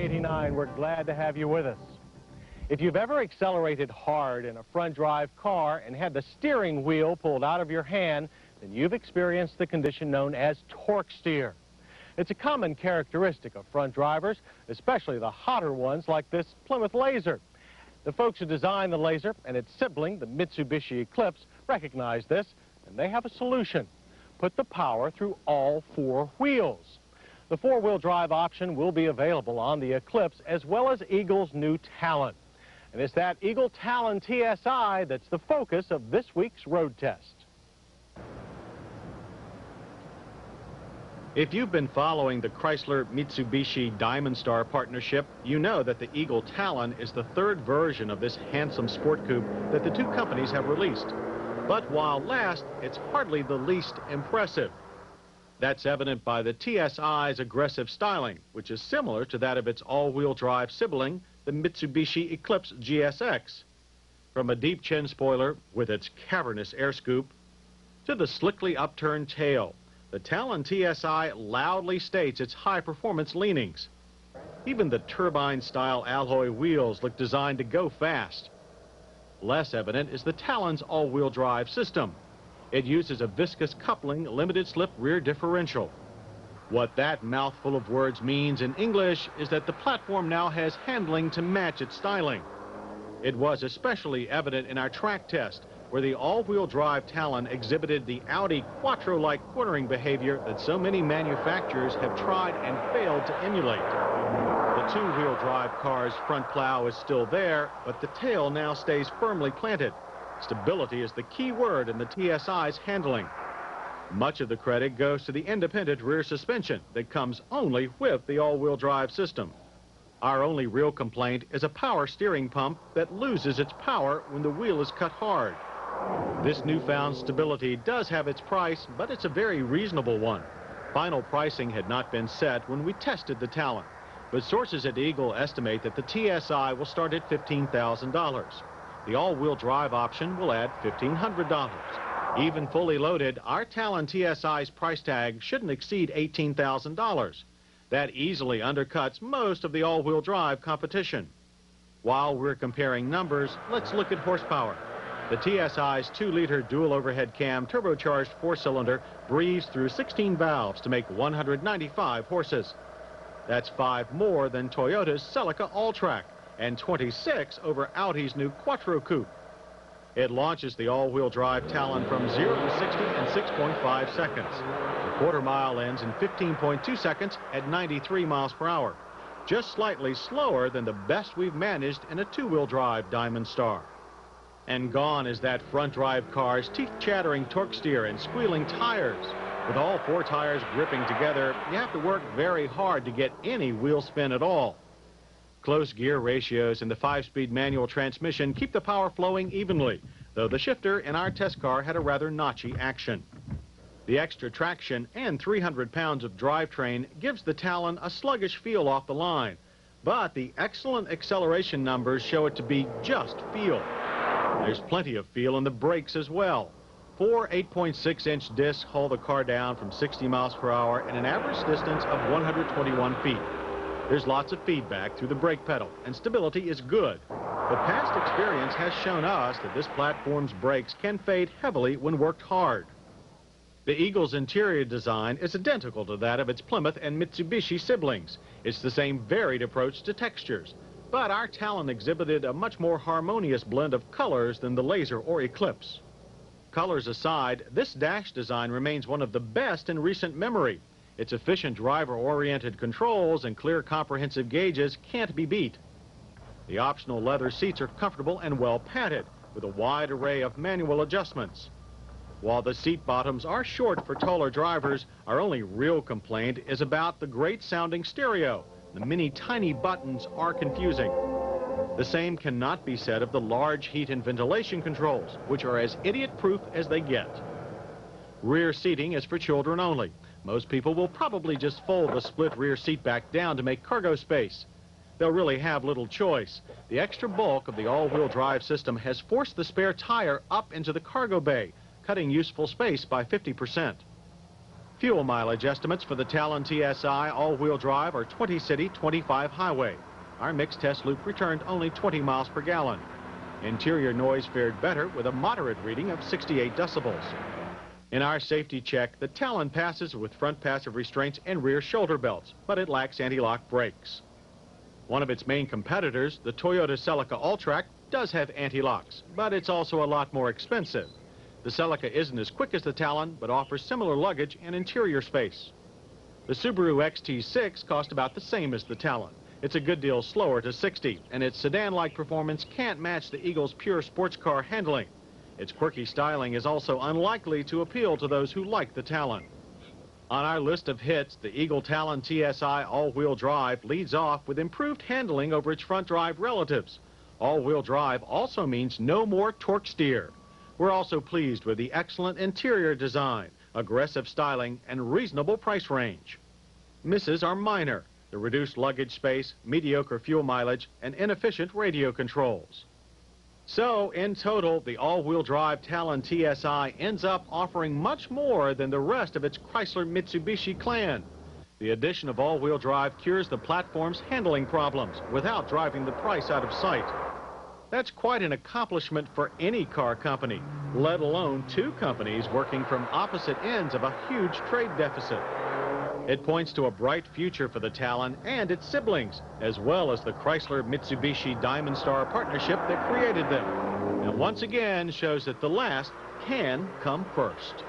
I-89. We're glad to have you with us. If you've ever accelerated hard in a front-drive car and had the steering wheel pulled out of your hand, then you've experienced the condition known as torque steer. It's a common characteristic of front drivers, especially the hotter ones like this Plymouth Laser. The folks who designed the Laser and its sibling, the Mitsubishi Eclipse, recognize this, and they have a solution. Put the power through all four wheels. The four-wheel drive option will be available on the Eclipse as well as Eagle's new Talon. And it's that Eagle Talon TSI that's the focus of this week's road test. If you've been following the Chrysler-Mitsubishi Diamond Star partnership, you know that the Eagle Talon is the third version of this handsome sport coupe that the two companies have released. But while last, it's hardly the least impressive. That's evident by the TSI's aggressive styling, which is similar to that of its all-wheel drive sibling, the Mitsubishi Eclipse GSX. From a deep chin spoiler with its cavernous air scoop to the slickly upturned tail, the Talon TSI loudly states its high-performance leanings. Even the turbine-style alloy wheels look designed to go fast. Less evident is the Talon's all-wheel drive system. It uses a viscous coupling limited-slip rear differential. What that mouthful of words means in English is that the platform now has handling to match its styling. It was especially evident in our track test, where the all-wheel drive Talon exhibited the Audi Quattro-like cornering behavior that so many manufacturers have tried and failed to emulate. The two-wheel drive car's front plow is still there, but the tail now stays firmly planted. Stability is the key word in the TSI's handling. Much of the credit goes to the independent rear suspension that comes only with the all-wheel drive system. Our only real complaint is a power steering pump that loses its power when the wheel is cut hard. This newfound stability does have its price, but it's a very reasonable one. Final pricing had not been set when we tested the Talon, but sources at Eagle estimate that the TSI will start at $15,000. The all-wheel drive option will add $1,500. Even fully loaded, our Talon TSI's price tag shouldn't exceed $18,000. That easily undercuts most of the all-wheel drive competition. While we're comparing numbers, let's look at horsepower. The TSI's 2-liter dual overhead cam turbocharged 4-cylinder breathes through 16 valves to make 195 horses. That's 5 more than Toyota's Celica All-Track and 26 over Audi's new Quattro coupe. It launches the all-wheel drive Talon from 0 to 60 in 6.5 seconds. The quarter-mile ends in 15.2 seconds at 93 miles per hour, just slightly slower than the best we've managed in a two-wheel drive Diamond Star. And gone is that front-drive car's teeth-chattering torque steer and squealing tires. With all 4 tires gripping together, you have to work very hard to get any wheel spin at all. Close gear ratios in the 5-speed manual transmission keep the power flowing evenly, though the shifter in our test car had a rather notchy action. The extra traction and 300 pounds of drivetrain gives the Talon a sluggish feel off the line, but the excellent acceleration numbers show it to be just feel. There's plenty of feel in the brakes as well. 4 8.6-inch discs hold the car down from 60 miles per hour at an average distance of 121 feet. There's lots of feedback through the brake pedal, and stability is good. But past experience has shown us that this platform's brakes can fade heavily when worked hard. The Eagle's interior design is identical to that of its Plymouth and Mitsubishi siblings. It's the same varied approach to textures. But our Talon exhibited a much more harmonious blend of colors than the Laser or Eclipse. Colors aside, this dash design remains one of the best in recent memory. Its efficient driver-oriented controls and clear comprehensive gauges can't be beat. The optional leather seats are comfortable and well padded, with a wide array of manual adjustments. While the seat bottoms are short for taller drivers, our only real complaint is about the great-sounding stereo. The many tiny buttons are confusing. The same cannot be said of the large heat and ventilation controls, which are as idiot-proof as they get. Rear seating is for children only. Most people will probably just fold the split rear seat back down to make cargo space. They'll really have little choice. The extra bulk of the all-wheel drive system has forced the spare tire up into the cargo bay, cutting useful space by 50%. Fuel mileage estimates for the Talon TSI all-wheel drive are 20 city, 25 highway. Our mixed test loop returned only 20 miles per gallon. Interior noise fared better with a moderate reading of 68 decibels. In our safety check, the Talon passes with front passive restraints and rear shoulder belts, but it lacks anti-lock brakes. One of its main competitors, the Toyota Celica Alltrack, does have anti-locks, but it's also a lot more expensive. The Celica isn't as quick as the Talon, but offers similar luggage and interior space. The Subaru XT6 cost about the same as the Talon. It's a good deal slower to 60, and its sedan-like performance can't match the Eagle's pure sports car handling. Its quirky styling is also unlikely to appeal to those who like the Talon. On our list of hits, the Eagle Talon TSI all-wheel drive leads off with improved handling over its front drive relatives. All-wheel drive also means no more torque steer. We're also pleased with the excellent interior design, aggressive styling, and reasonable price range. Misses are minor: the reduced luggage space, mediocre fuel mileage, and inefficient radio controls. So, in total, the all-wheel drive Talon TSI ends up offering much more than the rest of its Chrysler-Mitsubishi clan. The addition of all-wheel drive cures the platform's handling problems without driving the price out of sight. That's quite an accomplishment for any car company, let alone two companies working from opposite ends of a huge trade deficit. It points to a bright future for the Talon and its siblings, as well as the Chrysler-Mitsubishi Diamond Star partnership that created them. And once again shows that the last can come first.